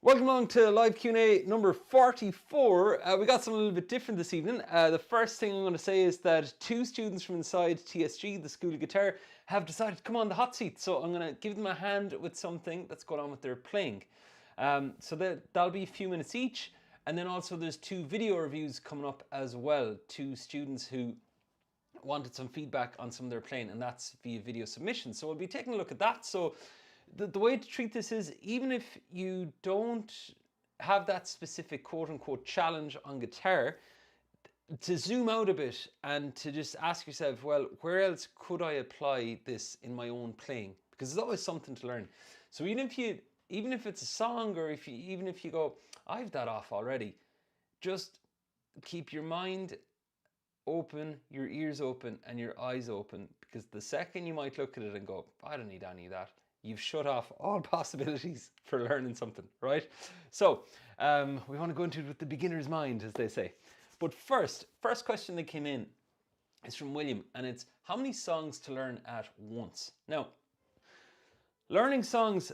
Welcome along to live Q&A number 44. We got something a little bit different this evening. The first thing I'm going to say is that two students from inside TSG, the School of Guitar, have decided to come on the hot seat. So I'm going to give them a hand with something that's going on with their playing. So that'll be a few minutes each. And then also there's two video reviews coming up as well. Two students who wanted some feedback on some of their playing, and that's via video submission. So we'll be taking a look at that. So the way to treat this is, even if you don't have that specific quote-unquote challenge on guitar, to zoom out a bit and to just ask yourself, well, where else could I apply this in my own playing? Because there's always something to learn. So even if it's a song, or even if you go, I've that off already, just keep your mind open, your ears open, and your eyes open, because the second you might look at it and go, I don't need any of that, you've shut off all possibilities for learning something, right? So we want to go into it with the beginner's mind, as they say. But first question that came in is from William, and it's how many songs to learn at once? Now, learning songs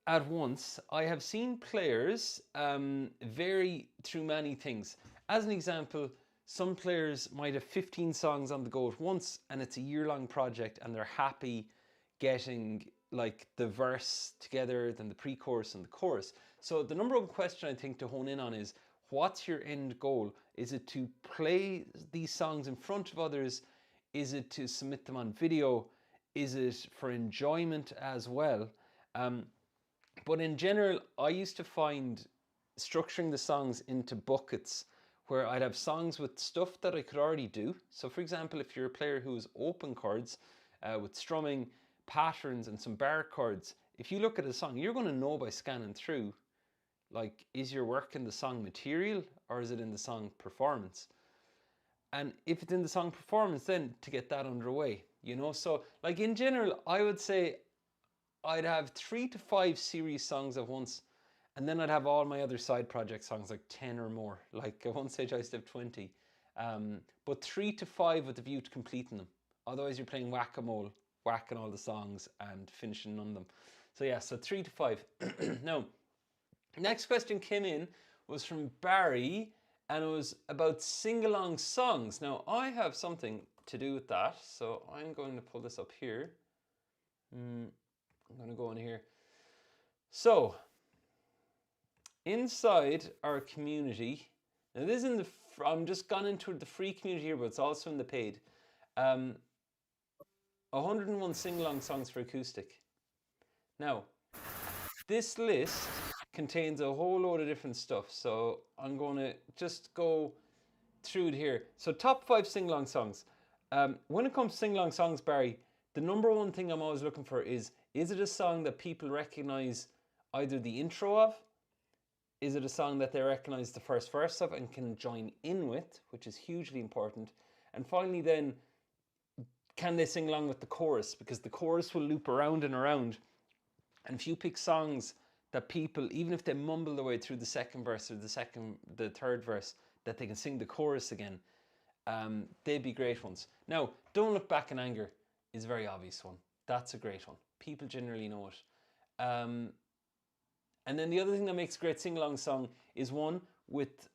at once, I have seen players vary through many things. As an example, some players might have 15 songs on the go at once, and it's a year-long project, and they're happy getting like the verse together, then the pre-chorus and the chorus. So the number one question I think to hone in on is, what's your end goal? Is it to play these songs in front of others? Is it to submit them on video? Is it for enjoyment as well? But in general, I used to find structuring the songs into buckets where I'd have songs with stuff that I could already do. So for example, if you're a player who's open chords with strumming, patterns and some barre chords, if you look at a song, you're going to know by scanning through, like, is your work in the song material or is it in the song performance? And if it's in the song performance, then to get that underway, you know? So like in general, I would say I'd have 3 to 5 series songs at once, and then I'd have all my other side project songs, like 10 or more. Like at one stage I used to have 20, but 3 to 5 with the view to completing them. Otherwise you're playing whack-a-mole, whacking all the songs and finishing none of them. So yeah, so 3 to 5. Now, next question came in was from Barry, and it was about sing-along songs. Now, I have something to do with that, so I'm going to pull this up here. I'm going to go in here. So, inside our community, now this is in the, I'm just gone into the free community here, but it's also in the paid. 101 sing-along songs for acoustic. Now, this list contains a whole load of different stuff, so I'm going to just go through it here. So top 5 sing-along songs. When it comes to sing-along songs, Barry, the number one thing I'm always looking for is it a song that people recognize either the intro of? Is it a song that they recognize the first verse of and can join in with, which is hugely important? And finally then, can they sing along with the chorus? Because the chorus will loop around and around. And if you pick songs that people, even if they mumble their way through the second verse or the third verse, that they can sing the chorus again, they'd be great ones. Now, Don't Look Back in Anger is a very obvious one. That's a great one. People generally know it. And then the other thing that makes a great sing-along song is one with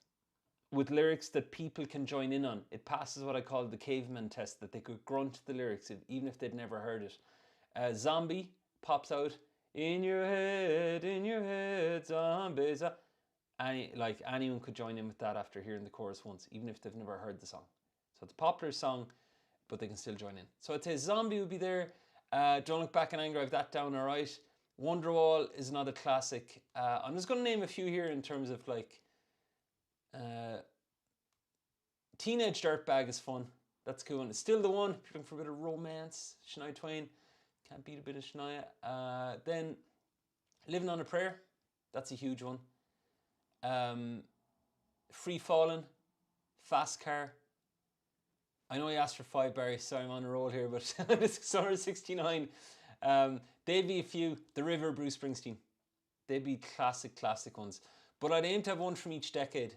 lyrics that people can join in on. It passes what I call the caveman test, that they could grunt the lyrics even if they'd never heard it. Zombie pops out, in your head, zombies. Like anyone could join in with that after hearing the chorus once, even if they've never heard the song. So it's a popular song, but they can still join in. So I'd say Zombie would be there. Don't Look Back in Anger, I've that down all right. Wonderwall is another classic. I'm just going to name a few here in terms of like, Teenage Dirtbag is fun. That's a cool one. It's Still the One, if you're looking for a bit of romance. Shania Twain, can't beat a bit of Shania. Then Living on a Prayer, that's a huge one. Free Fallin', Fast Car. I know you asked for 5, Barry, sorry I'm on a roll here, but this is Summer 69. They'd be a few. The River, Bruce Springsteen. They'd be classic ones. But I'd aim to have one from each decade.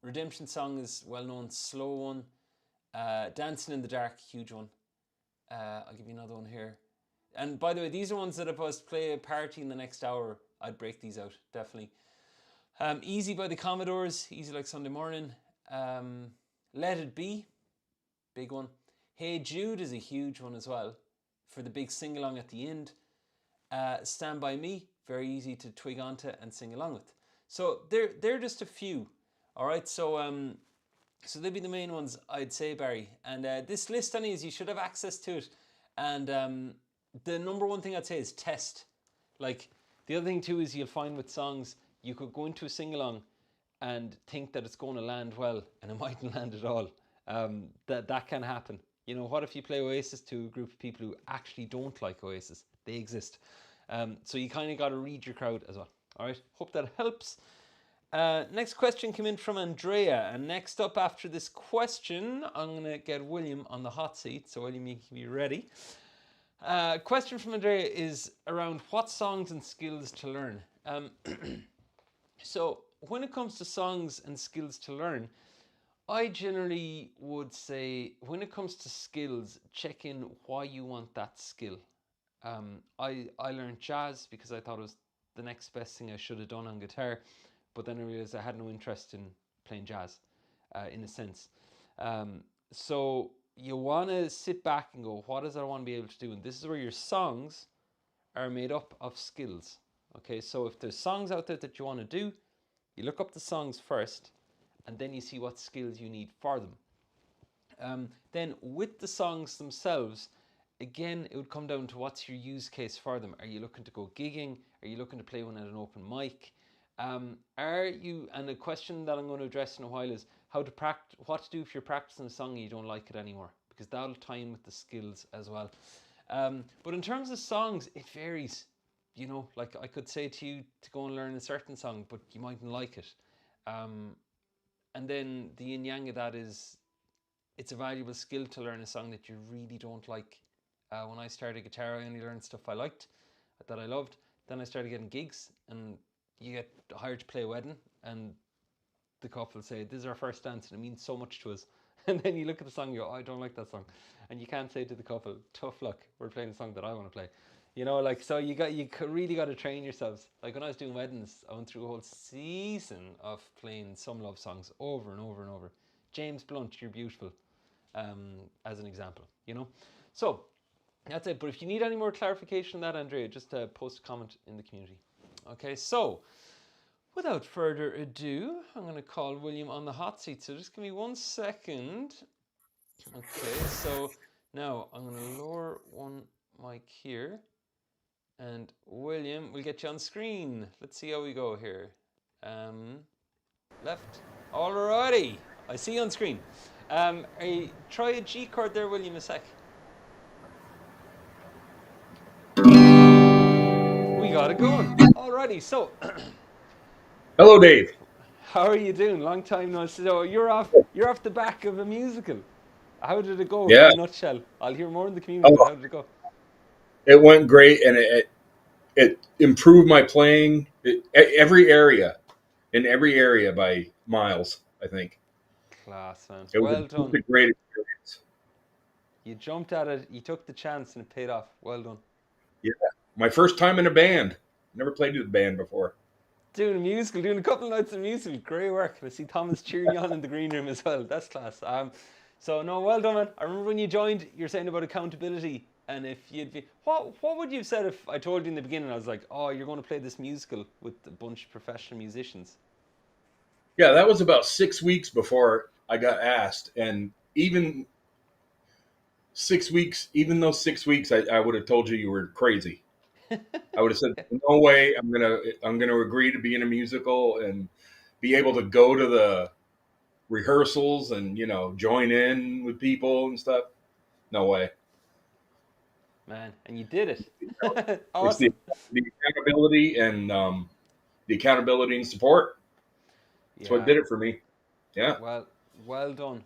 Redemption Song is well known, slow one. Dancing in the Dark, huge one. I'll give you another one here. And by the way, these are ones that if I was to play a party in the next hour, I'd break these out, definitely. Easy by the Commodores, easy like Sunday morning. Let It Be, big one. Hey Jude is a huge one as well, for the big sing-along at the end. Stand By Me, very easy to twig onto and sing along with. So they're just a few. All right, so they'd be the main ones, I'd say, Barry. And this list, anyways, you should have access to it. And the number one thing I'd say is test. Like, the other thing too is you'll find with songs, you could go into a sing-along and think that it's going to land well, and it mightn't land at all. That can happen. You know, what if you play Oasis to a group of people who actually don't like Oasis? They exist. So you kind of got to read your crowd as well. All right, hope that helps. Next question came in from Andrea, and next up after this question, I'm going to get William on the hot seat. So William, you can be ready. Question from Andrea is around what songs and skills to learn. So when it comes to songs and skills to learn, I generally would say when it comes to skills, check in why you want that skill. I learned jazz because I thought it was the next best thing I should have done on guitar, but then I realized I had no interest in playing jazz, in a sense. So you want to sit back and go, what does I want to be able to do? And this is where your songs are made up of skills. Okay, so if there's songs out there that you want to do, you look up the songs first, and then you see what skills you need for them. Then with the songs themselves, again, it would come down to what's your use case for them. Are you looking to go gigging? Are you looking to play one at an open mic? Are you, and a question that I'm going to address in a while is how to practice, what to do if you're practicing a song and you don't like it anymore, because that'll tie in with the skills as well. But in terms of songs, it varies. You know, like I could say to you to go and learn a certain song, but you mightn't like it. And then the yin yang of that is it's a valuable skill to learn a song that you really don't like. When I started guitar, I only learned stuff I liked, that I loved. Then I started getting gigs, and you get hired to play a wedding, and the couple say, "This is our first dance, and it means so much to us." And then you look at the song, and you go, "Oh, I don't like that song," and you can't say to the couple, "Tough luck, we're playing a song that I want to play." You know, like, so you really got to train yourselves. Like when I was doing weddings, I went through a whole season of playing some love songs over and over and over. James Blunt, You're Beautiful, as an example, you know. So that's it. But if you need any more clarification on that, Andrea, just post a comment in the community. Okay, so without further ado, I'm going to call William on the hot seat. So just give me 1 second. Okay, so now I'm going to lower one mic here. And William, we'll get you on screen. Let's see how we go here. Left. Alrighty. I see you on screen. Try a G chord there, William, a sec. We got it going. Alrighty, so Hello, Dave. how are you doing? Long time no see. So you're off the back of a musical. How did it go in Yeah. a nutshell? I'll hear more in the community, but Oh, how did it go? it went great, and it improved my playing in every area by miles. I think Class, man. it was Well just done. a great experience. You jumped at it, you took the chance, and it paid off. Well done. Yeah, my first time in a band. Never played with a band before. Doing a musical, doing a couple of nights of musical, great work. I see Thomas cheering you on in the green room as well. That's class. So no, well done, man. I remember when you joined, you're saying about accountability, and if you'd be, what would you have said if I told you in the beginning? I was like, oh, you're going to play this musical with a bunch of professional musicians. Yeah, that was about 6 weeks before I got asked, and even 6 weeks, even those 6 weeks, I would have told you were crazy. I would have said, "No way, I'm gonna agree to be in a musical and be able to go to the rehearsals and join in with people and stuff. No way. Man, and you did No. it. It's Awesome. the accountability and the accountability and support. That's what Yeah. did it for me. Yeah, Well, well done.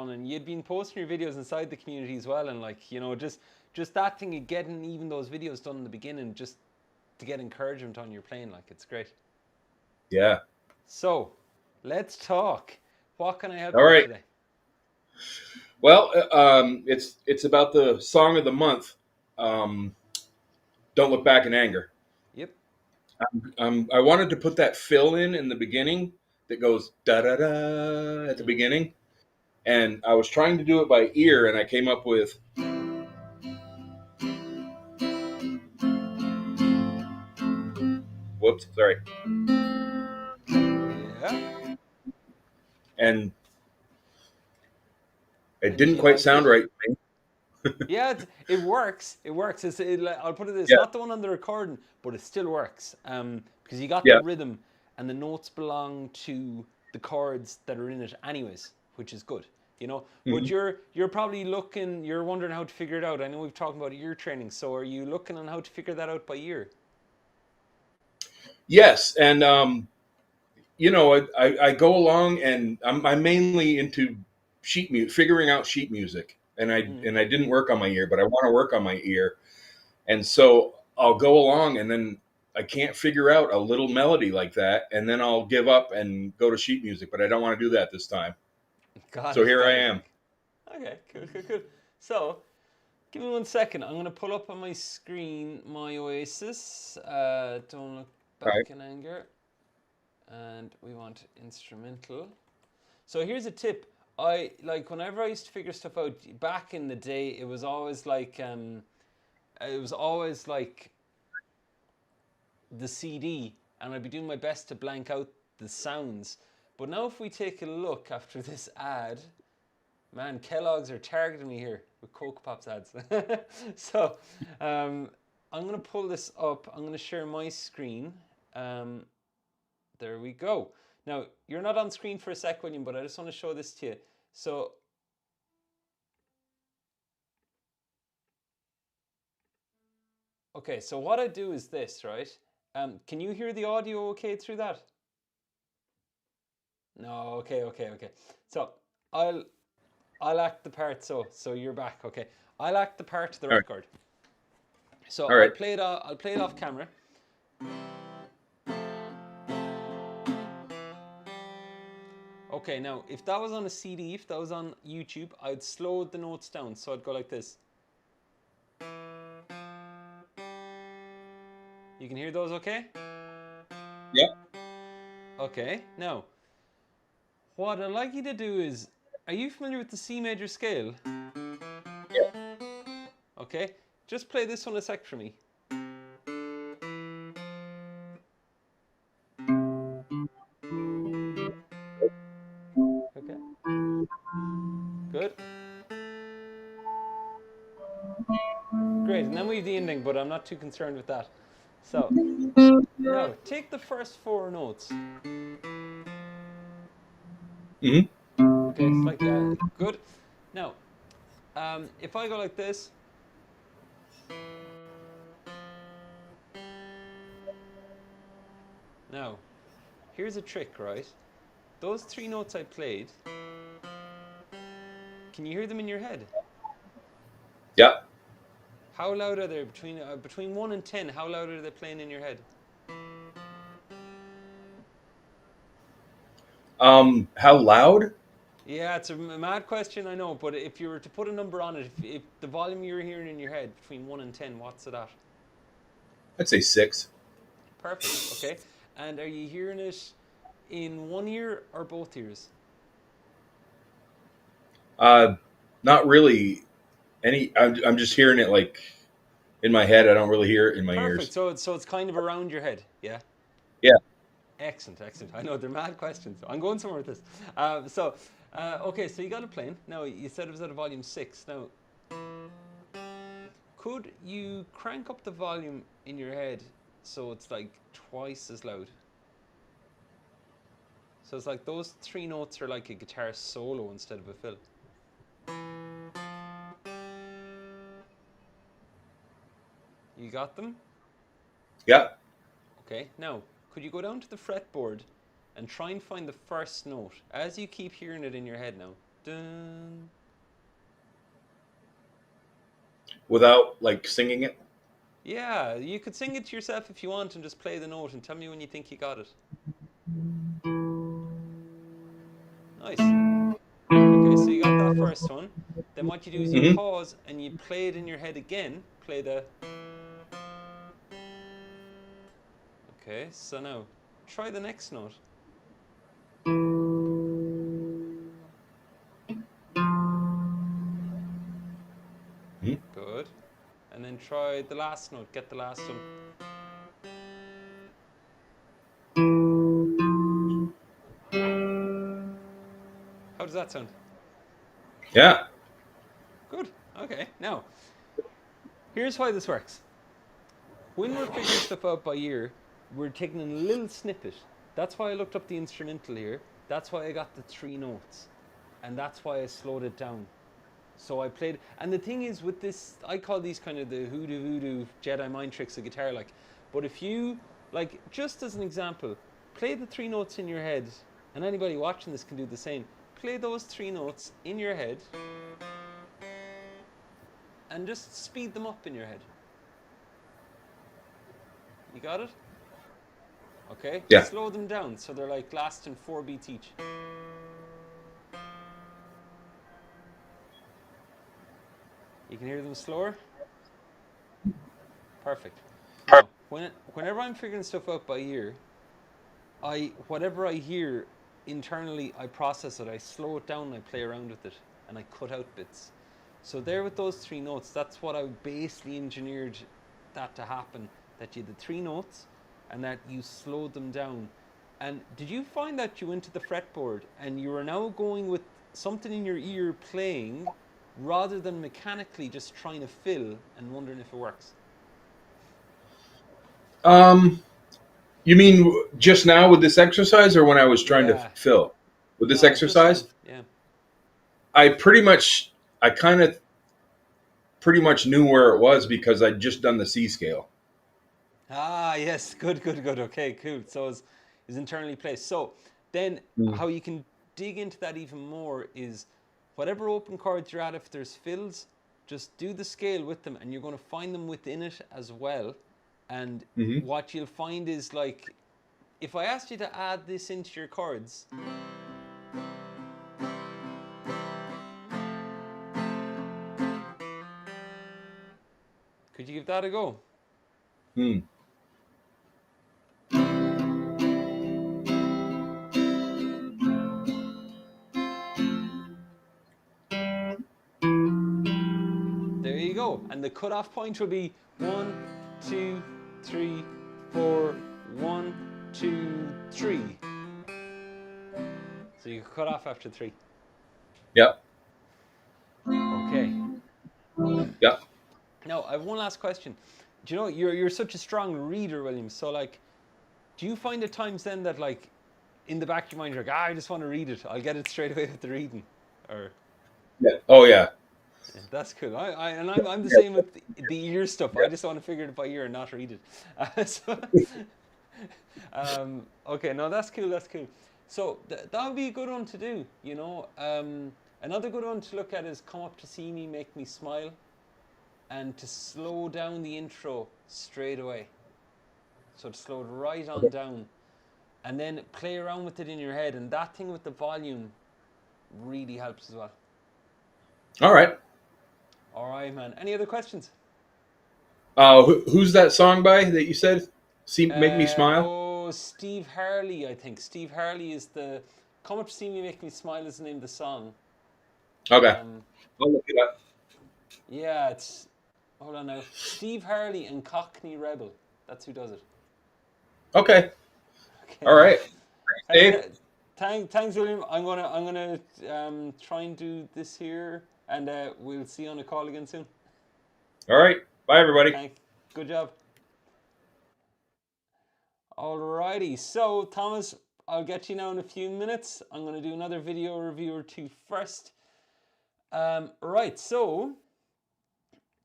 And you'd been posting your videos inside the community as well, and like just that thing of getting even those videos done in the beginning, just to get encouragement on your playing, like it's great. yeah. So, let's talk. What can I help All you with right. today? Well, it's about the song of the month. Um, Don't look back in anger. Yep. I wanted to put that fill in the beginning that goes da da da at the Mm. beginning, and I was trying to do it by ear, and I came up with whoops, sorry, Yeah. and it And didn't you quite liked sound it? right to me. Yeah, it works. It works. I'll put it this: Yeah, not the one on the recording, but it still works. Because you got the yeah. rhythm, and the notes belong to the chords that are in it, anyways, which is good. You know. But Mhm. you're probably looking. You're wondering how to figure it out. I know we've talked about ear training. So are you looking on how to figure that out by ear? Yes, and I go along, and I'm mainly into sheet music, figuring out sheet music, and Mm. I didn't work on my ear, but I want to work on my ear, and so I'll go along, and then I can't figure out a little melody like that, and then I'll give up and go to sheet music, but I don't want to do that this time. Got So it. here I Got it. am. Okay. Okay. Cool. Cool. Cool. So give me 1 second. I'm gonna pull up on my screen my Oasis. Don't look All right. back in anger. And we want instrumental. So here's a tip. I like whenever I used to figure stuff out back in the day, it was always like the CD, and I'd be doing my best to blank out the sounds. But now, if we take a look after this ad, man, Kellogg's are targeting me here with Coke Pops ads. So um, I'm gonna pull this up. I'm gonna share my screen. Um, There we go. Now, you're not on screen for a sec, William, but I just want to show this to you. So, okay, so what I do is this, right? Can you hear the audio okay through that? No, okay. So, I'll I'll act the part. So you're back, okay? I'll act the part to the All right. record. So All right. I'll play it off camera. Okay, now if that was on a CD, if that was on YouTube, I'd slow the notes down. So I'd go like this. You can hear those okay? Yep. Okay, now what I'd like you to do is, are you familiar with the C major scale? Yep. Okay, just play this one a sec for me. Okay, good. Great, and then we have the ending, but I'm not too concerned with that. So, now take the first four notes. Mm-hmm. Okay, it's like, good. Now, if I go like this, now, here's a trick, right? Those three notes I played, can you hear them in your head? Yep. How loud are they? Between 1 and 10, how loud are they playing in your head? How loud? Yeah, it's a mad question, I know, but if you were to put a number on it, if the volume you're hearing in your head between 1 and 10, what's it at? I'd say 6. Perfect, okay. And are you hearing it in one ear or both ears? Uh, Not really any. I'm just hearing it like in my head. I don't really hear it in my Perfect, ears. so it's kind of around your head, yeah? Yeah. Excellent, excellent. I know they're mad questions. I'm going somewhere with this. Okay, so you got a plane. Now, you said it was at a volume 6. Now, could you crank up the volume in your head so it's like twice as loud? So it's like those three notes are like a guitar solo instead of a fill. You got them? Yeah. Okay. Now, could you go down to the fretboard and try and find the first note as you keep hearing it in your head now? Dun. Without like singing it. Yeah, you could sing it to yourself if you want and just play the note and tell me when you think you got it. Nice. Okay, so you got that first one. Then what you do is you Mm-hmm. pause and you play it in your head again. Play the. Okay, so now try the next note. Good. And then try the last note. Get the last one. How does that sound? Yeah. Good. Okay. Now, here's why this works. When we're figuring stuff out by ear, we're taking a little snippet. That's why I looked up the instrumental here. That's why I got the 3 notes. And that's why I slowed it down. So I played, and the thing is with this, I call these kind of the hoodoo voodoo Jedi mind tricks of guitar, like. But if you, like, just as an example, play the 3 notes in your head, and anybody watching this can do the same. Play those 3 notes in your head, and just speed them up in your head. You got it? Okay, Yeah. slow them down so they're like lasting 4 beats each. You can hear them slower? Perfect. Now, whenever I'm figuring stuff out by ear, whatever I hear internally, I process it, I slow it down, I play around with it, and I cut out bits. So there with those 3 notes, that's what I basically engineered that to happen, that you did 3 notes and that you slowed them down. And did you find that you went to the fretboard and you are now going with something in your ear playing rather than mechanically just trying to fill and wondering if it works? You mean just now with this exercise, or when I was trying to Yeah. fill with this No, just now. exercise? Yeah. I kind of pretty much knew where it was because I'd just done the C scale. Ah, yes, good, good, good. Okay, cool. So it's internally placed. So then, Mm. how you can dig into that even more is whatever open chords you're at. If there's fills, just do the scale with them, and you're going to find them within it as well. And Hmm. what you'll find is like, if I asked you to add this into your chords, could you give that a go? Mm. There you go. And the cutoff point will be 1, 2, 3, 4, 1, 2, 3. So you cut off after 3. Yep. Okay. Yep. Now I have one last question. Do you know you're such a strong reader, William? So like, do you find at times then that like in the back of your mind you're like, I just want to read it. I'll get it straight away with the reading. Or Yeah. Oh yeah. yeah, that's cool. I'm the Yeah. same with the ear stuff. I just want to figure it by ear and not read it. Okay, no, that's cool. That's cool. So that would be a good one to do. Another good one to look at is "Come Up to See Me, Make Me Smile," and to slow down the intro straight away. So to slow it right on down, and then play around with it in your head. And that thing with the volume really helps as well. All right. All right, man. Any other questions? Who's that song by that you said? Make me smile. Steve Harley, I think. Steve Harley is the "Come Up to See Me, Make Me Smile" is the name of the song. Okay. Um, I'll look it up. yeah, it's hold on now. Steve Harley and Cockney Rebel. That's who does it. Okay. Okay, All man. right. Hey, Dave. thanks, William. I'm gonna try and do this here, and we'll see you on a call again soon. All right. Bye, everybody. Good job. Alrighty, so Thomas, I'll get you now in a few minutes. I'm gonna do another video review or two first. Right, so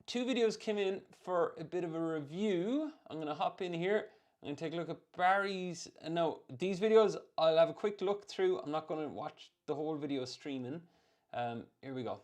2 videos came in for a bit of a review. I'm gonna hop in here. I'm gonna take a look at Barry's. No, these videos I'll have a quick look through. I'm not gonna watch the whole video streaming. Here we go.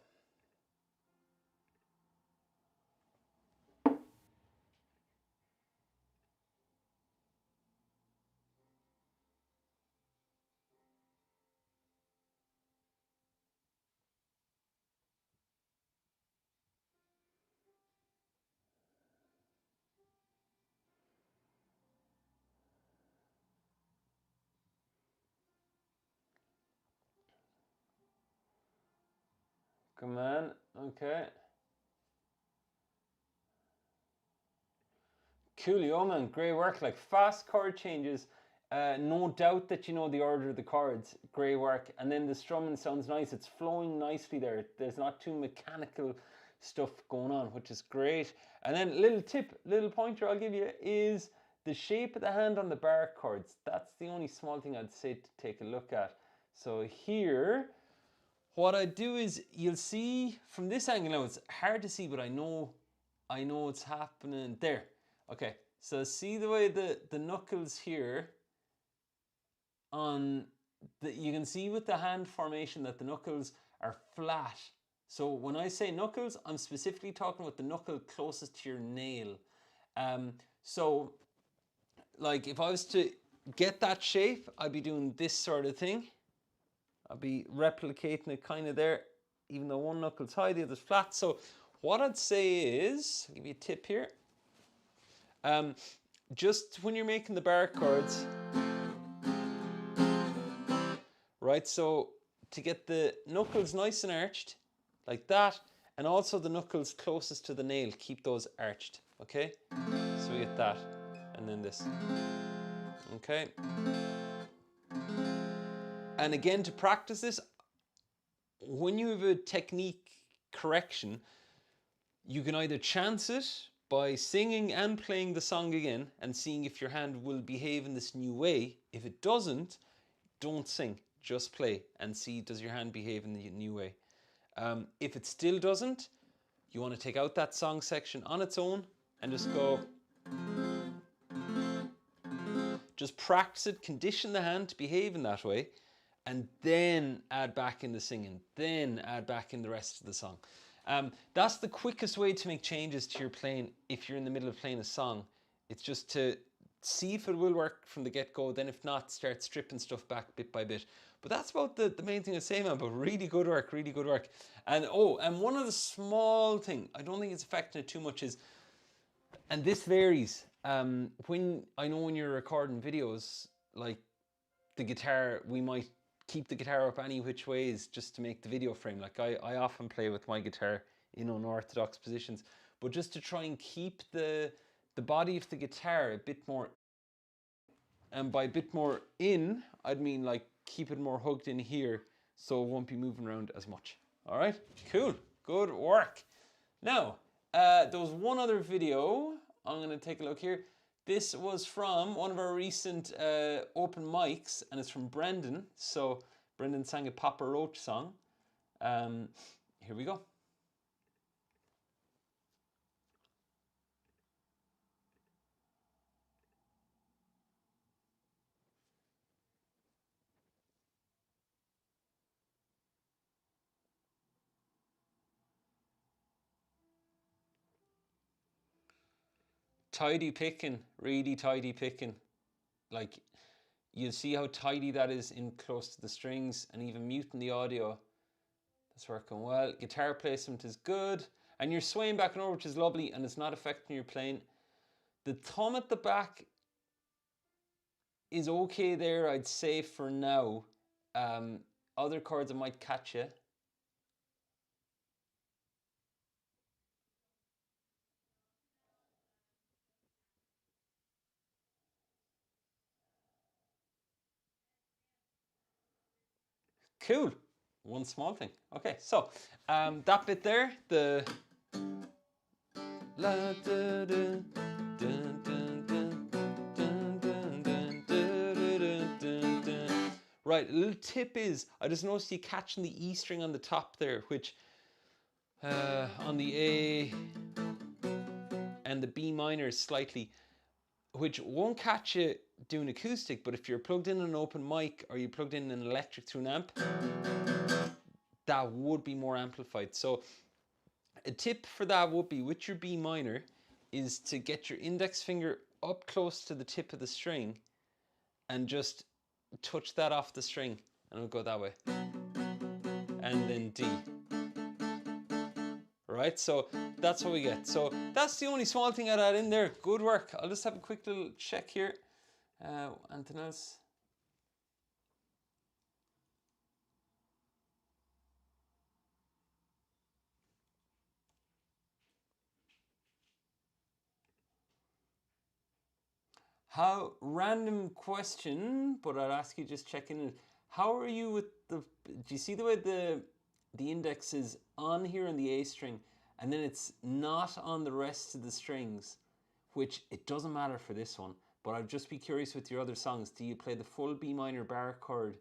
Come on. Okay. Coolio, man. Great work. Like fast chord changes. No doubt that you know the order of the chords. Great work. And then the strumming sounds nice. It's flowing nicely there. There's not too mechanical stuff going on, which is great. And then little tip, little pointer I'll give you is the shape of the hand on the barre chords. That's the only small thing I'd say to take a look at. So here, what I do is you'll see from this angle now, it's hard to see, but I know it's happening there. Okay, so see the way the knuckles here on you can see with the hand formation that the knuckles are flat. So when I say knuckles, I'm specifically talking about the knuckle closest to your nail. So like if I was to get that shape, I'd be doing this sort of thing. I'll be replicating it kind of there, even though one knuckle's high, the other's flat. So what I'd say is, I'll give you a tip here. Just when you're making the barre chords, right? So to get the knuckles nice and arched, like that, and also the knuckles closest to the nail, keep those arched, okay? So we get that, and then this, okay? And again, to practice this, when you have a technique correction, you can either chance it by singing and playing the song again and seeing if your hand will behave in this new way. If it doesn't, don't sing, just play and see does your hand behave in the new way. If it still doesn't, you want to take out that song section on its own and just go, just practice it, condition the hand to behave in that way, and then add back in the singing, then add back in the rest of the song. That's the quickest way to make changes to your playing if you're in the middle of playing a song. It's just to see if it will work from the get-go, then if not, start stripping stuff back bit by bit. But that's about the main thing I say, man, but really good work, really good work. And and one of the small thing, I don't think it's affecting it too much is, and this varies, when you're recording videos, like the guitar, we might keep the guitar up any which ways just to make the video frame. Like I often play with my guitar in unorthodox positions, but just to try and keep the body of the guitar a bit more, and by a bit more in, I'd mean like keep it more hugged in here so it won't be moving around as much. All right, cool, good work. Now, there was one other video. I'm gonna take a look here. This was from one of our recent open mics, and it's from Brendan. So Brendan sang a Papa Roach song. Here we go. Tidy picking, really tidy picking. Like, you'll see how tidy that is in close to the strings, and even muting the audio. That's working well. Guitar placement is good. And you're swaying back and over, which is lovely, and it's not affecting your playing. The thumb at the back is okay there, I'd say, for now. Other chords I might catch you. Cool. One small thing. Okay, so that bit there, the la da da dun dun dun dun dun dun dun dun dun. Right, a little tip is I just noticed you catching the E string on the top there, which on the A and the B minor slightly, which won't catch you doing acoustic, but if you're plugged in an open mic or you plugged in an electric through an amp, that would be more amplified. So a tip for that would be, with your B minor, is to get your index finger up close to the tip of the string and just touch that off the string, and it'll go that way. And then D. Right, so that's what we get. So that's the only small thing I'd add in there. Good work. I'll just have a quick little check here. Anything else? How random question, but I'll ask you just check in. How are you with the? Do you see the way the index is on here on the A string, and then it's not on the rest of the strings, which it doesn't matter for this one. But I'd just be curious with your other songs. Do you play the full B minor barre chord,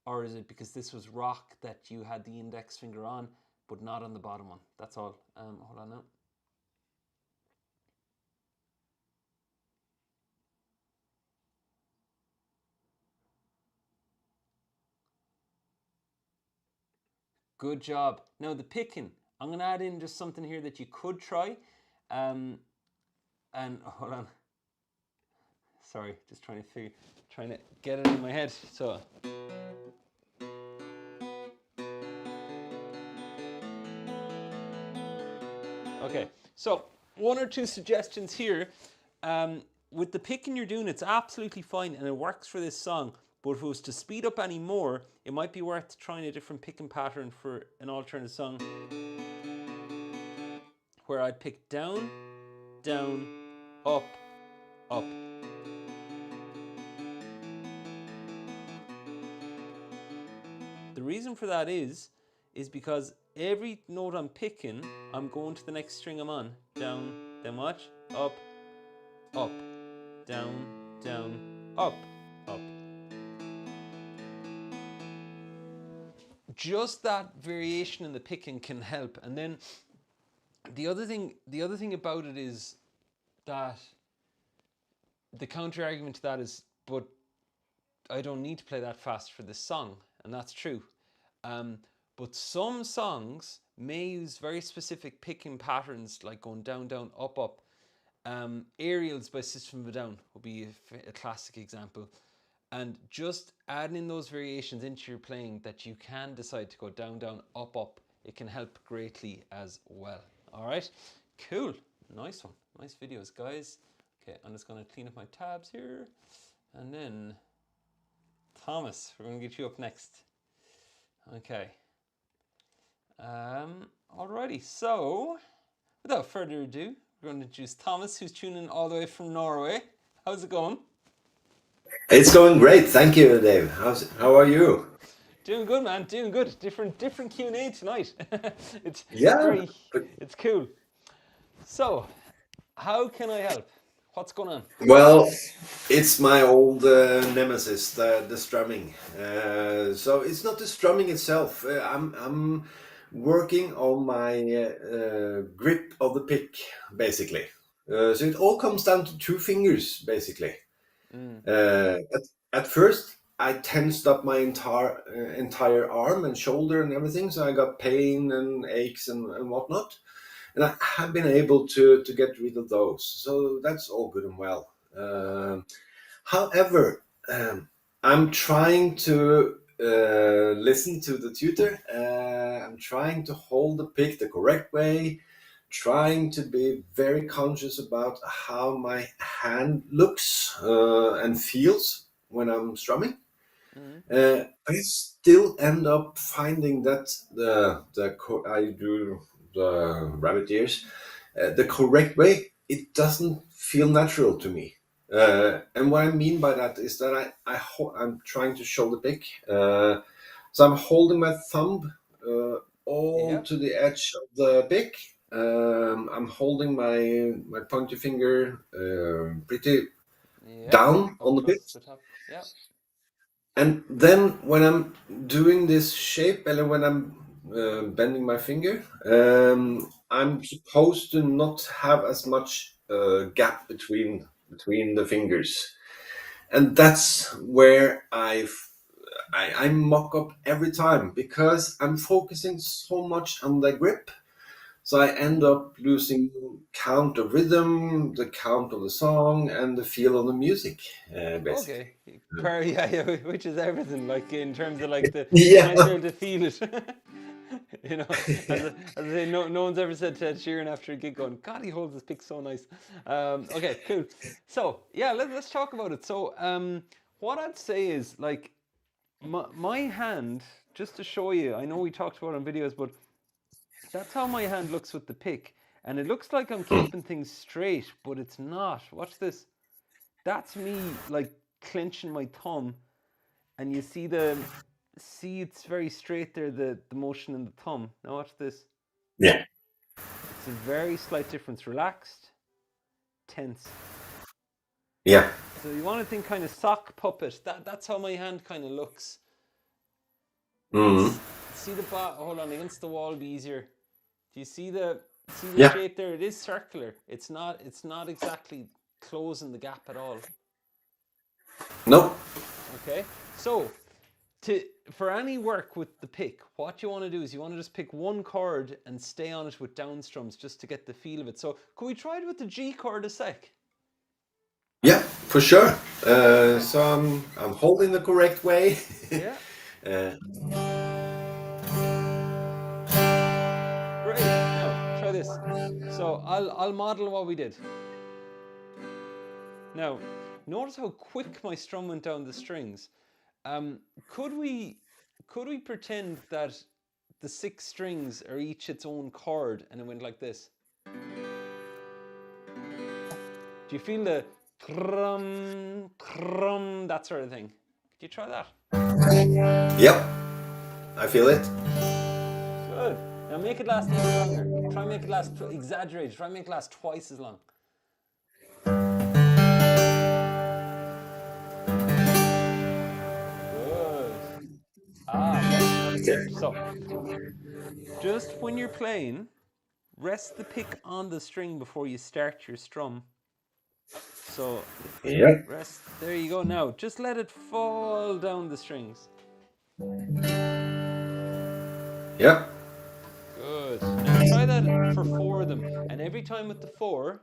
or is it because this was rock that you had the index finger on, but not on the bottom one? That's all. Hold on now. Good job. Now the picking. I'm going to add in just something here that you could try. And hold on. Sorry, just trying to get it in my head. So. Okay, so one or two suggestions here. With the picking you're doing, it's absolutely fine and it works for this song. But if it was to speed up any more, it might be worth trying a different picking pattern for an alternate song, where I'd pick down, down, up, up. The reason for that is because every note I'm picking, I'm going to the next string I'm on. Down, then watch, up, up, down, down, up, up. Just that variation in the picking can help. And then the other thing about it is that the counter argument to that is, but I don't need to play that fast for this song, and that's true. But some songs may use very specific picking patterns, like going down, down, up, up. Aerials by System of a Down would be a classic example. And just adding in those variations into your playing, that you can decide to go down, down, up, up, it can help greatly as well. All right, cool, nice one, nice videos, guys. Okay, I'm just going to clean up my tabs here, and then Thomas, we're going to get you up next. Okay. Alrighty, so without further ado, we're going to introduce Thomas, who's tuning in all the way from Norway. How's it going? It's going great, thank you, Dave. How are you? Doing good, man. Doing good. Different Q&A tonight. it's Yeah. very, it's cool. So, how can I help? What's going on? Well, it's my old nemesis, the strumming. So it's not the strumming itself. I'm working on my grip of the pick, basically. So it all comes down to two fingers, basically. At first, I tensed up my entire arm and shoulder and everything, so I got pain and aches and whatnot. And I have been able to get rid of those, so that's all good and well. However, I'm trying to listen to the tutor. I'm trying to hold the pick the correct way, trying to be very conscious about how my hand looks and feels when I'm strumming. I still end up finding that I do the rabbit ears the correct way. It doesn't feel natural to me. And what I mean by that is that I'm trying to show the pick. So I'm holding my thumb all Yep. to the edge of the pick. I'm holding my pointer finger pretty Yep. down Up on the pick. towards the top. Yep. And then when I'm doing this shape, and when I'm bending my finger, I'm supposed to not have as much gap between the fingers, and that's where I muck up every time because I'm focusing so much on the grip. So I end up losing count of rhythm, the count of the song, and the feel of the music, basically. Okay. Yeah, which is everything. Like in terms of like the can Yeah. I start to feel it? As I say, no one's ever said to Ed Sheeran after a gig going, God, he holds his pick so nice. Okay, cool. So yeah, let's talk about it. So what I'd say is like my hand, just to show you. I know we talked about it on videos, but that's how my hand looks with the pick, and it looks like I'm keeping things straight, but it's not. Watch this. That's me like clenching my thumb, and you see it's very straight there, the motion in the thumb. Now watch this. Yeah. It's a very slight difference. Relaxed, tense. Yeah. So you want to think kind of sock puppet. That's how my hand kind of looks. Mm. See the hold on, against the wall be easier. Do you see the Yeah. shape there? It is circular. It's not exactly closing the gap at all. No. Okay. So for any work with the pick, what you want to do is you want to just pick one chord and stay on it with down strums just to get the feel of it. So could we try it with the G chord a sec? Yeah, for sure. So I'm holding the correct way. Yeah. uh, Great. Now try this. So I'll model what we did. Now, notice how quick my strum went down the strings. Could we pretend that the 6 strings are each its own chord and it went like this? Do you feel the crum, crum, that sort of thing? Could you try that? yep, I feel it. Good. Now make it last even longer. Try and make it last, exaggerated. Try and make it last twice as long. Good. Another tip. So, just when you're playing, rest the pick on the string before you start your strum. So, Yep. rest. There you go. Now, just let it fall down the strings. Yep. Good. Now try that for 4 of them. And every time with the 4,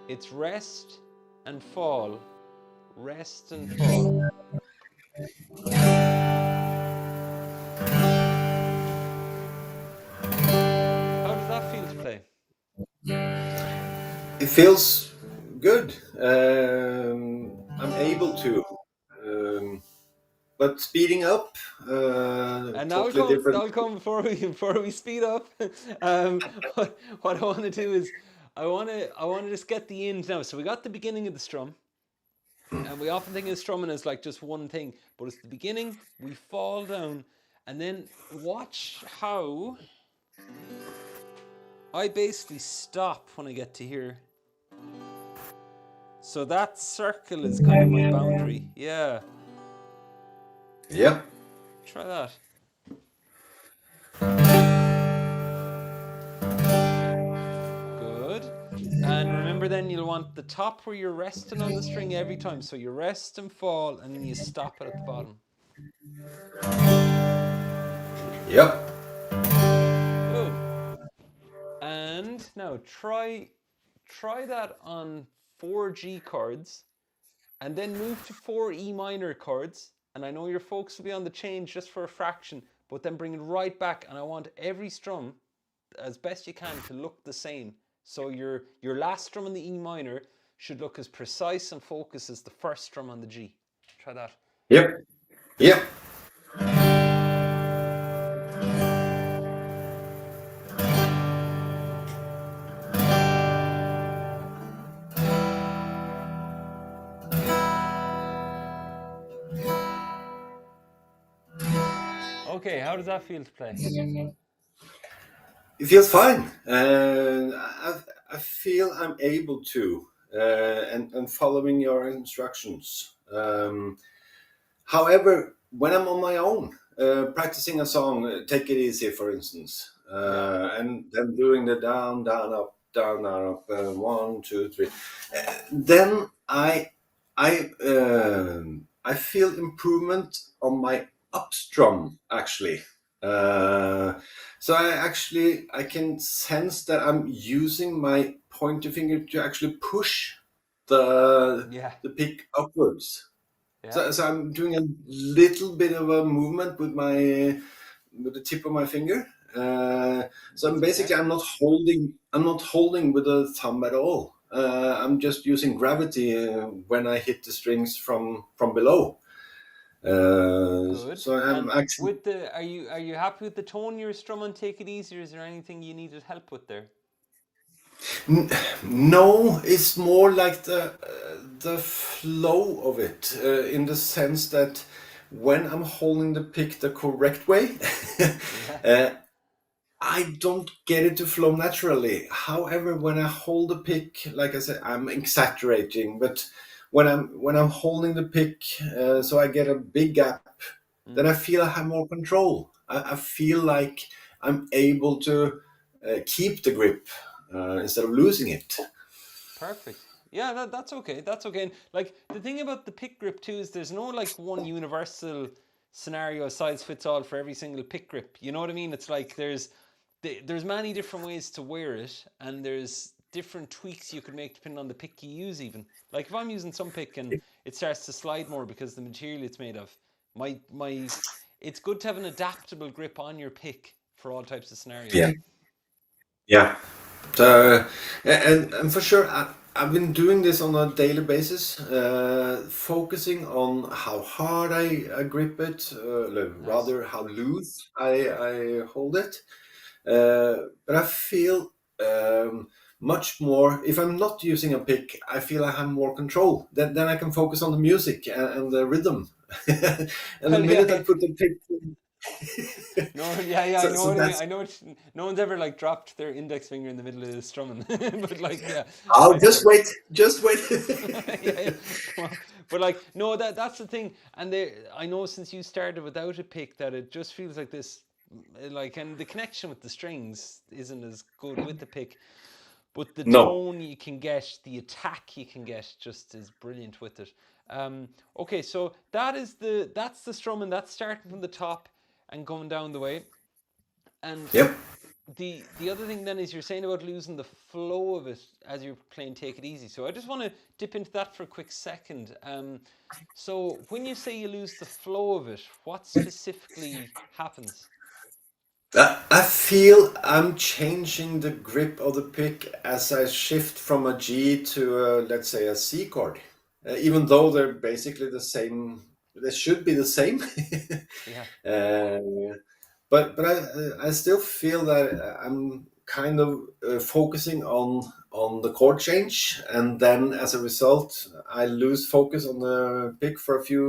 it's rest and fall. Rest and fall. How does that feel to play? It feels good. I'm able to. But speeding up, And totally different. that'll come before we speed up. What I want to do is I want to just get the end now. So we got the beginning of the strum. And we often think of strumming as like just one thing, but it's the beginning, we fall down, and then watch how I basically stop when I get to here. So that circle is kind of my boundary. Yeah. Yep. Try that. Good. And remember then you'll want the top where you're resting on the string every time. So you rest and fall, and then you stop it at the bottom. Yep. Good. And now try that on 4 G chords, and then move to 4 E minor chords. And I know your folks will be on the change just for a fraction, but then bring it right back. And I want every strum, as best you can, to look the same. So your last strum on the E minor should look as precise and focused as the first strum on the G. Try that. Yep. Yep. Okay, how does that feel to play? It feels fine. I feel I'm able to, and following your instructions. However, when I'm on my own, practicing a song, Take It Easy, for instance, and then doing the down, down, up, 1, 2, 3, then I feel improvement on my up strum, actually. So I can sense that I'm using my pointer finger to actually push the pick upwards. Yeah. So I'm doing a little bit of a movement with the tip of my finger. So I'm basically okay. I'm not holding with the thumb at all. I'm just using gravity when I hit the strings from below. Good. So I'm And actually. with the are you happy with the tone you're strumming? Take it easy. Or is there anything you needed help with there? No, it's more like the flow of it, in the sense that when I'm holding the pick the correct way, Yeah. uh, I don't get it to flow naturally. However, when I hold the pick, like I said, I'm exaggerating, but when I'm holding the pick, so I get a big gap, then Mm. I feel I have more control. I feel like I'm able to keep the grip instead of losing it. Perfect. Yeah, that's okay. That's okay. And like the thing about the pick grip too is there's no like one universal scenario size fits all for every single pick grip. You know what I mean? It's like there's many different ways to wear it, and there's different tweaks you could make depending on the pick you use. Even like if I'm using some pick and it starts to slide more because the material it's made of, my it's good to have an adaptable grip on your pick for all types of Yeah, scenarios. yeah. And for sure, I've been doing this on a daily basis, focusing on how hard I grip it, Nice. rather how loose I hold it. But I feel much more, if I'm not using a pick, I feel I have more control. Then I can focus on the music and the rhythm. And the Well, minute I yeah. put the pick, No, yeah, yeah, I know so what I mean. that's, I know no one's ever like dropped their index finger in the middle of the strumming, but like, yeah, I'll I know. just wait. Yeah, yeah, come on. But like, no, that's the thing. And I know since you started without a pick that it just feels like this, like, and the connection with the strings isn't as good with the pick, but the No. tone you can get, the attack you can get, just is brilliant with it. Okay, so that's the strumming. That's starting from the top and going down the way. And Yep. the other thing then is you're saying about losing the flow of it as you're playing Take It Easy. So I just want to dip into that for a quick second. So when you say you lose the flow of it, what specifically happens? I feel I'm changing the grip of the pick as I shift from a G to let's say a C chord. Even though they're basically the same, they should be the same. Yeah, uh, but I still feel that I'm kind of focusing on the chord change, and then as a result, I lose focus on the pick for a few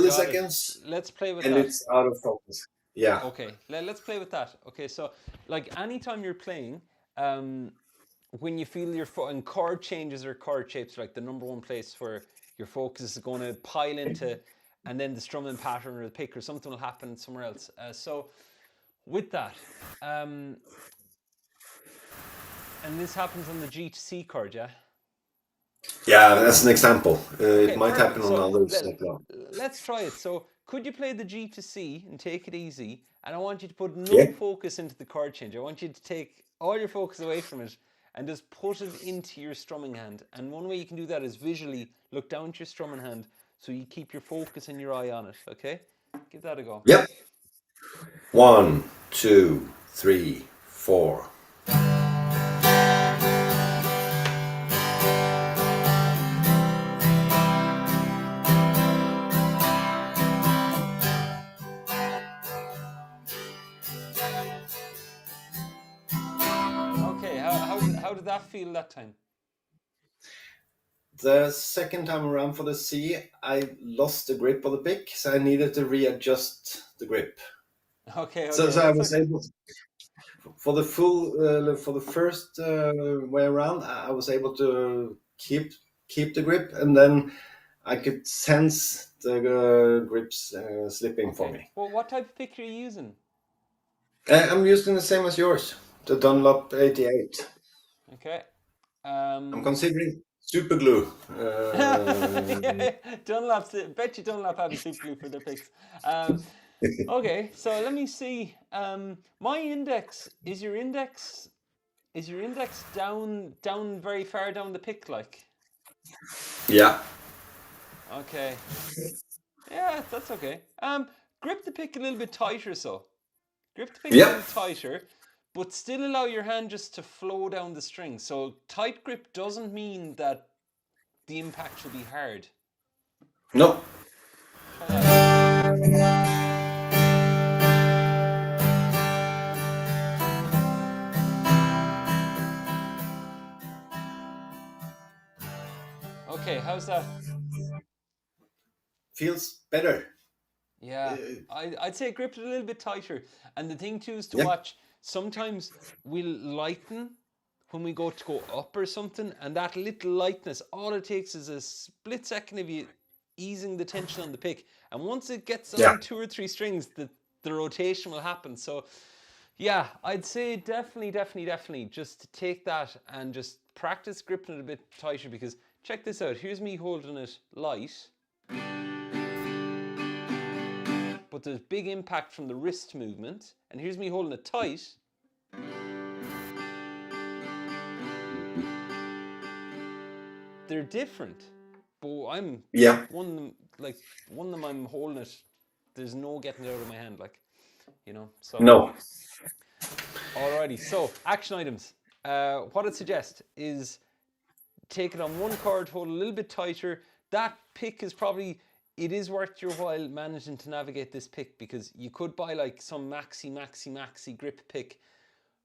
got it. milliseconds, Let's play with and that. it's out of focus. Yeah. Okay, let's play with that. Okay, so like anytime you're playing, um, when you feel your foot and chord changes or chord shapes, like the number one place where your focus is going to pile into, and then the strumming pattern or the pick or something will happen somewhere else. So with that, um, and this happens on the G to C chord, yeah. Yeah, that's an example. It Okay, might perfect. happen on So others as well. let's try it. So could you play the G to C and take it easy? And I want you to put Yeah. no focus into the chord change. I want you to take all your focus away from it and just put it into your strumming hand. And one way you can do that is visually look down at your strumming hand so you keep your focus and your eye on it. Okay? Give that a go. Yep. One, two, three, four. Okay, how did that feel that time? The second time around for the C, I lost the grip of the pick, so I needed to readjust the grip. Okay, So okay, I that's was okay. able to, for the first way around, I was able to keep the grip, and then I could sense the grips slipping for Okay. me. Well, what type of pick are you using? I'm using the same as yours, the Dunlop 88. Okay. I'm Um, considering super glue. yeah, Dunlop's. Bet you Dunlop have a super glue for their picks. Okay, so let me see. My index is your index down very far down the pick, like. Yeah. Okay. Yeah, that's okay. Grip the pick a little bit tighter, so grip the pick a Yep. little tighter, but still allow your hand just to flow down the string. So tight grip doesn't mean that the impact will be hard. No. Try that again. feels better. Yeah, I'd say grip it a little bit tighter. And the thing too is to Yeah, watch. Sometimes we'll lighten when we go up or something, and that little lightness, all it takes is a split second of you easing the tension on the pick. And once it gets yeah, on 2 or 3 strings, the rotation will happen. So yeah, I'd say definitely just take that and just practice gripping it a bit tighter, because check this out. Here's me holding it light, but there's big impact from the wrist movement. And here's me holding it tight. They're different, but I'm yeah. one of them, like one of them I'm holding it, there's no getting it out of my hand, like, so No. alrighty. So action items, what I'd suggest is take it on one chord, hold a little bit tighter. That pick is probably, it is worth your while managing to navigate this pick, because you could buy like some maxi grip pick,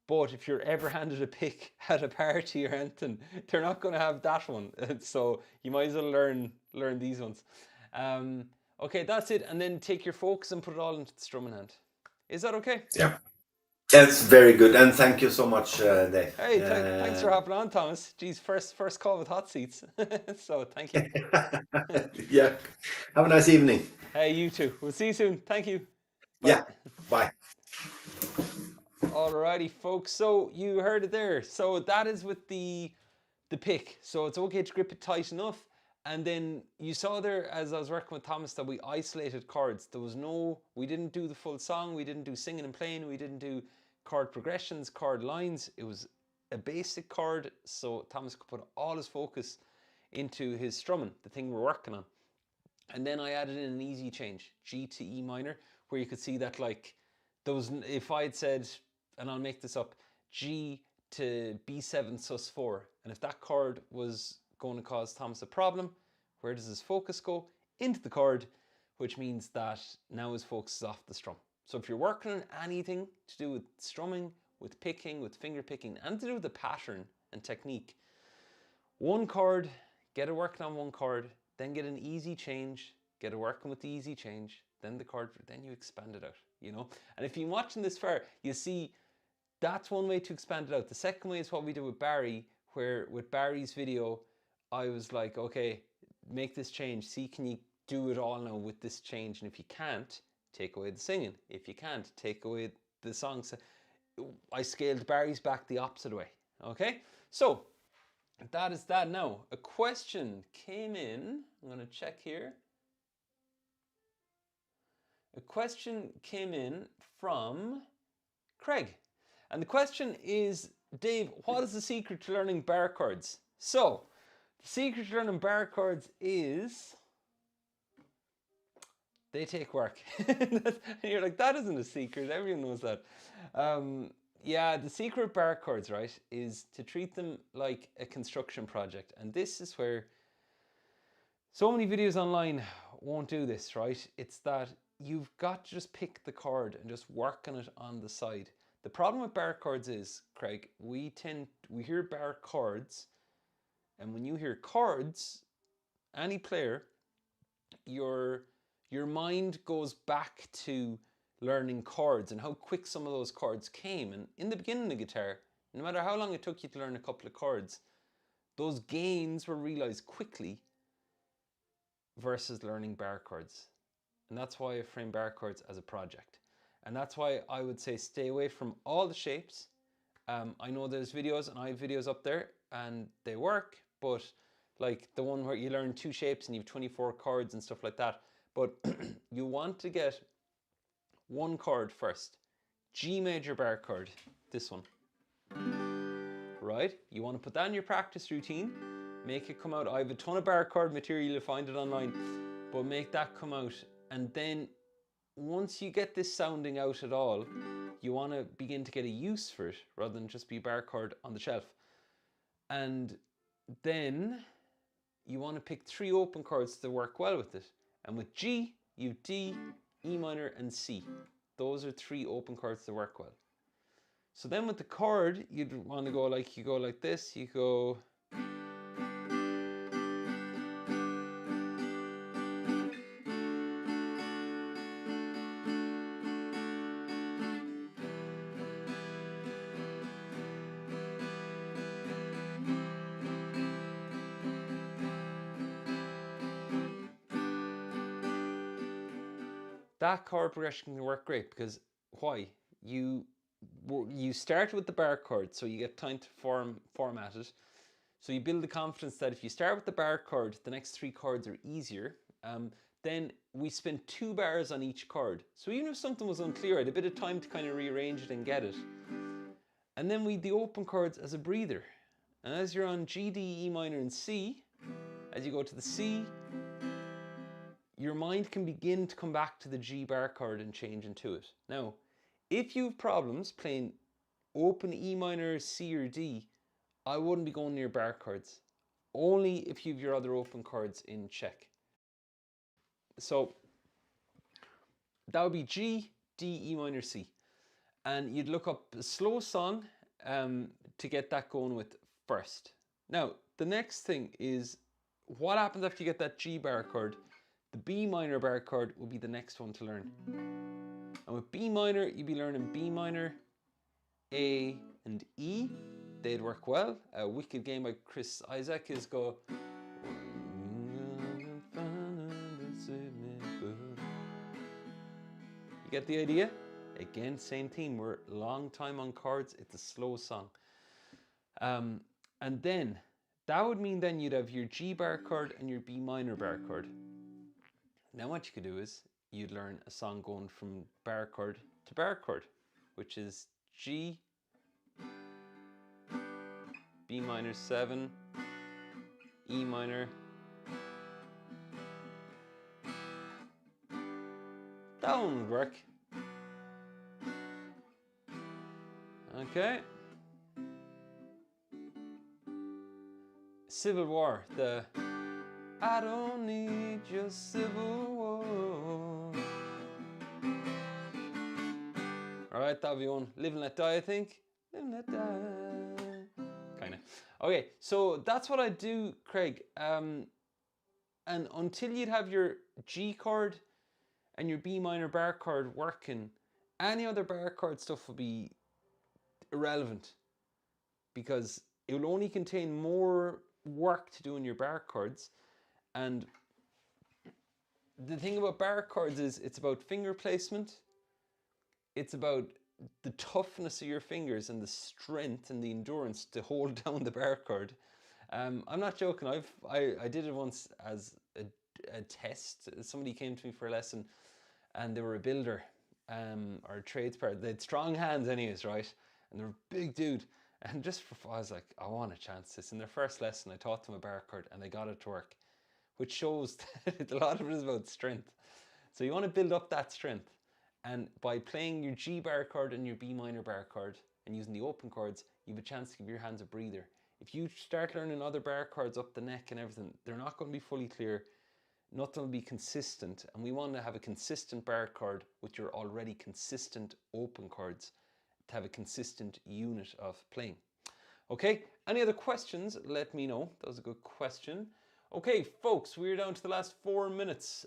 but if you're ever handed a pick at a party or anything, they're not going to have that one. So you might as well learn these ones. Okay, that's it. And then take your focus and put it all into the strumming hand. Is that okay? Yeah. That's very good, and thank you so much, Dave. Hey, thanks for hopping on, Thomas. Geez, first call with hot seats. So thank you. Yeah. Have a nice evening. Hey, you too. We'll see you soon. Thank you. Bye. Yeah. Bye. Alrighty, folks. So you heard it there. So that is with the pick. So it's okay to grip it tight enough. And then you saw there, as I was working with Thomas, that we isolated chords. We didn't do the full song. We didn't do singing and playing. We didn't do chord progressions, chord lines. It was a basic chord. So Thomas could put all his focus into his strumming, the thing we're working on. And then I added in an easy change, G to E minor, where you could see that, like, if I had said, and I'll make this up, G to B7 sus4, and if that chord was going to cause Thomas a problem, where does his focus go? Into the chord, which means that now his focus is off the strum. So if you're working on anything to do with strumming, with picking, with finger picking, and to do with the pattern and technique, one chord, get it working on one chord, then get an easy change, get it working with the easy change, then the chord, then you expand it out, And if you're watching this far, you see that's one way to expand it out. The second way is what we did with Barry, where with Barry's video, I was like, okay, make this change. See, can you do it all now with this change? And if you can't, take away the singing. If you can't, take away the songs. I scaled Barry's back the opposite way. Okay, so that is that. Now, a question came in. I'm going to check here. A question came in from Craig. And the question is, Dave, what is the secret to learning barre chords? So, the secret to learning barre chords is they take work. And you're like, that isn't a secret. Everyone knows that. Yeah, the secret with barre chords, right, is to treat them like a construction project. And this is where so many videos online won't do this, right? It's that you've got to just pick the chord and just work on it on the side. The problem with barre chords is, Craig, we hear barre chords, and when you hear chords, any player, your mind goes back to learning chords and how quick some of those chords came. And in the beginning of guitar, no matter how long it took you to learn a couple of chords, those gains were realized quickly versus learning barre chords. And that's why I frame barre chords as a project. And that's why I would say stay away from all the shapes. I know there's videos, and I have videos up there, and they work, but like the one where you learn 2 shapes and you have 24 chords and stuff like that. But you want to get one chord first. G major barre chord, this one. Right? You want to put that in your practice routine, make it come out. I have a ton of barre chord material, you'll find it online, but make that come out. And then once you get this sounding out at all, you want to begin to get a use for it rather than just be barre chord on the shelf. And then you want to pick 3 open chords to work well with it. And with G, you have D, E minor, and C. Those are 3 open chords to work well. So then with the chord, you'd want to go like this. You go. that chord progression can work great because why? You start with the bar chord, so you get time to format it. So you build the confidence that if you start with the bar chord, the next 3 chords are easier. Then we spend 2 bars on each chord. So even if something was unclear, I had a bit of time to kind of rearrange it and get it. And then we the open chords as a breather. And as you're on G, D, E minor, and C, as you go to the C, your mind can begin to come back to the G bar chord and change into it. Now, if you have problems playing open E minor, C, or D, I wouldn't be going near bar chords. Only if you have your other open chords in check. So that would be G, D, E minor, C. And you'd look up a slow song to get that going with first. Now, the next thing is what happens after you get that G bar chord? The B minor bar chord will be the next one to learn. And with B minor, you'd be learning B minor, A, and E. They'd work well. A Wicked Game by Chris Isaac is go. You get the idea? Again, same theme. We're long time on chords. It's a slow song. And then that would mean then you'd have your G bar chord and your B minor bar chord. Now what you could do is you'd learn a song going from bar chord to bar chord, which is G, B minor 7, E minor. That one would work. Okay. Civil War, the I don't need your civil war. Alright, that'll be one. Live and Let Die, I think. Live and Let Die. Kinda. Okay, so that's what I do, Craig. And until you'd have your G chord and your B minor bar chord working, any other bar chord stuff will be irrelevant because it will only contain more work to do in your bar chords. And the thing about bar chords is it's about finger placement. It's about the toughness of your fingers and the strength and the endurance to hold down the bar chord. I'm not joking. I did it once as a test. Somebody came to me for a lesson, and they were a builder or a tradesperson. They had strong hands, anyways, right? And they were a big dude. And just for I was like, I want to chance this. In their first lesson, I taught them a bar chord, and they got it to work, which shows that a lot of it is about strength. So you want to build up that strength. And by playing your G bar chord and your B minor bar chord and using the open chords, you have a chance to give your hands a breather. If you start learning other bar chords up the neck and everything, they're not going to be fully clear. Nothing will be consistent. And we want to have a consistent bar chord with your already consistent open chords to have a consistent unit of playing. Okay, any other questions? Let me know. That was a good question. Okay, folks, we're down to the last 4 minutes.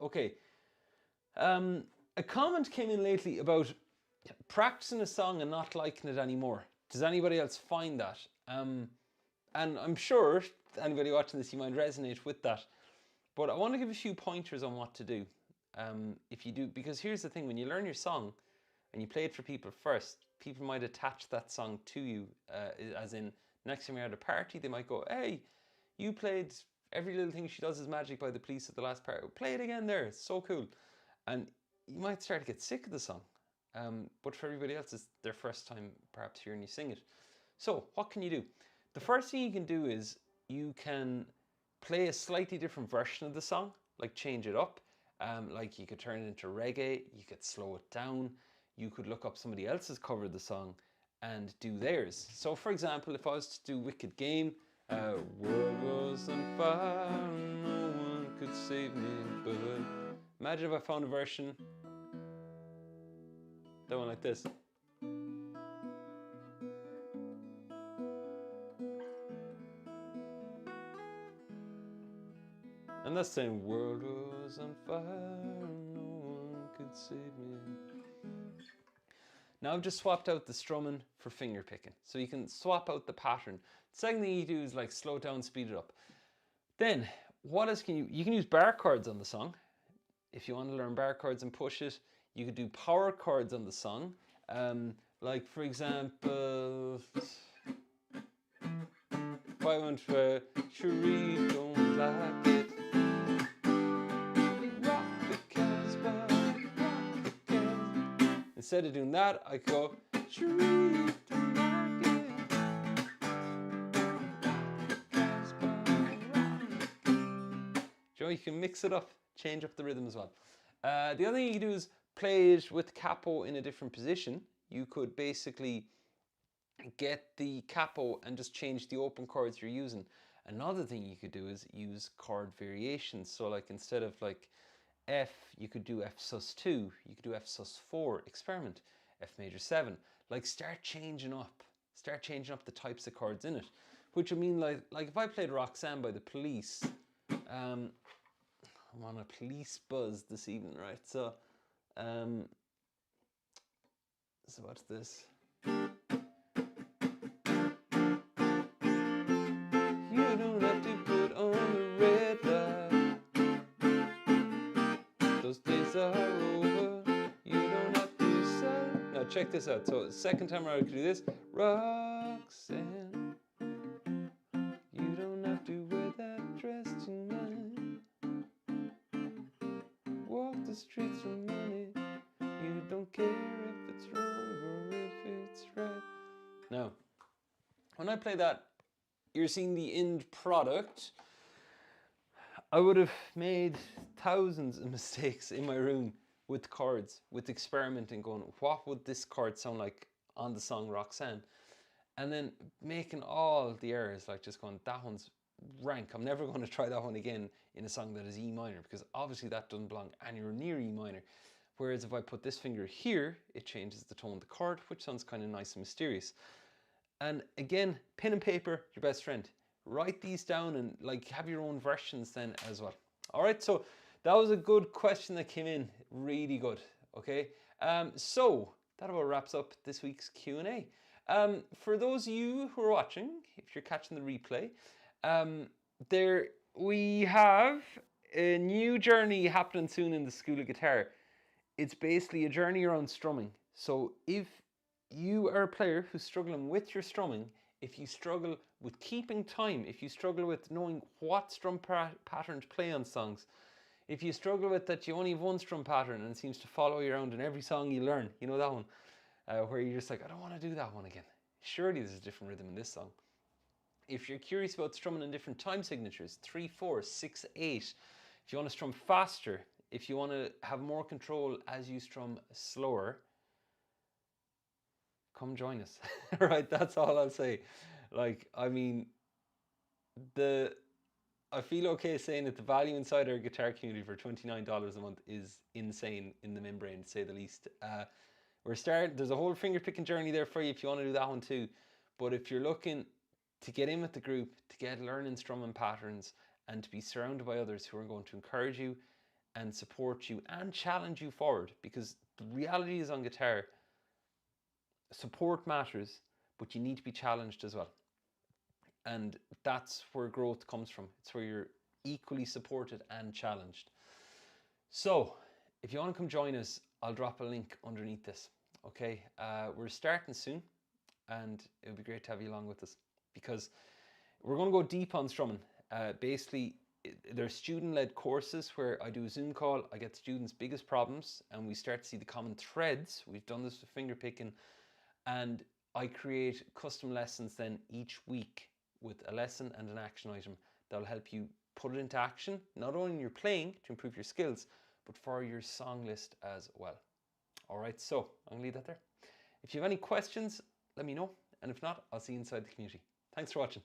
Okay. A comment came in lately about practicing a song and not liking it anymore. Does anybody else find that? And I'm sure anybody watching this, you might resonate with that. But I want to give a few pointers on what to do. If you do, because here's the thing, when you learn your song and you play it for people first, people might attach that song to you, as in next time you're at a party, they might go, hey, you played Every Little Thing She Does Is Magic by The Police at the last part. Play it again there, it's so cool. And you might start to get sick of the song. But for everybody else, it's their first time perhaps hearing you sing it. So what can you do? The first thing you can do is you can play a slightly different version of the song, like change it up. Like you could turn it into reggae, you could slow it down, you could look up somebody else's cover of the song and do theirs. So for example, if I was to do Wicked Game, world was on fire, no one could save me, but imagine if I found a version that went like this. And that's saying, world was on fire, no one could save me. Now I've just swapped out the strumming for finger picking. So you can swap out the pattern. The second thing you do is like slow it down, speed it up. Then, what else can you can use bar chords on the song. if you want to learn bar chords and push it, you could do power chords on the song. Like for example, if I went for Cherie don't like it, rock the Casbah, rock the Casbah. Instead of doing that, I could go Cherie don't like it, rock the Casbah, rock. Joe, you can mix it up, change up the rhythm as well. The other thing you can do is play it with capo in a different position. You could basically get the capo and just change the open chords you're using. Another thing you could do is use chord variations. So like instead of like F, you could do F sus2, you could do F sus4, experiment, F major 7. Like start changing up the types of chords in it. Which would mean like if I played Roxanne by the Police, I'm on a police buzz this evening, right? So what's this? You don't have to put on the red light. Those days are over. You don't have to sell. Now check this out. So second time around I could do this. Roxanne, you don't have to wear that dress tonight. Walk the streets for money. You don't care if it's wrong or if it's right. Now, when I play that, you're seeing the end product. I would have made thousands of mistakes in my room with chords, with experimenting, going, what would this chord sound like on the song Roxanne? And then making all the errors, like just going, that one's rank. I'm never going to try that one again in a song that is E minor, because obviously that doesn't belong anywhere near E minor. Whereas if I put this finger here, it changes the tone of the chord, which sounds kind of nice and mysterious. And again, pen and paper, your best friend. Write these down and like have your own versions then as well. All right, so that was a good question that came in, really good. Okay, so that about wraps up this week's Q&A. For those of you who are watching, if you're catching the replay, there we have a new journey happening soon in the School of Guitar. It's basically a journey around strumming. So if you are a player who's struggling with your strumming, if you struggle with keeping time, if you struggle with knowing what strum pattern to play on songs, if you struggle with that you only have one strum pattern and it seems to follow you around in every song you learn, you know that one, where you're just like, I don't want to do that one again. Surely there's a different rhythm in this song. If you're curious about strumming in different time signatures, 3/4, 6/8, if you want to strum faster, if you want to have more control as you strum slower, come join us. Right, that's all I'll say. Like, I mean, I feel okay saying that the value inside our guitar community for $29 a month is insane in the membrane, to say the least. There's a whole finger picking journey there for you if you want to do that one too. But if you're looking to get in with the group, to get learning strumming patterns, and to be surrounded by others who are going to encourage you and support you and challenge you forward, because the reality is on guitar, support matters, but you need to be challenged as well. And that's where growth comes from. It's where you're equally supported and challenged. So if you want to come join us, I'll drop a link underneath this. Okay, we're starting soon and it would be great to have you along with us, because we're going to go deep on strumming. Basically, there's student-led courses where I do a Zoom call, I get students' biggest problems, and we start to see the common threads. We've done this with finger picking, and I create custom lessons then each week with a lesson and an action item that'll help you put it into action, not only in your playing to improve your skills, but for your song list as well. All right, so I'm gonna leave that there. If you have any questions, let me know. And if not, I'll see you inside the community. Thanks for watching.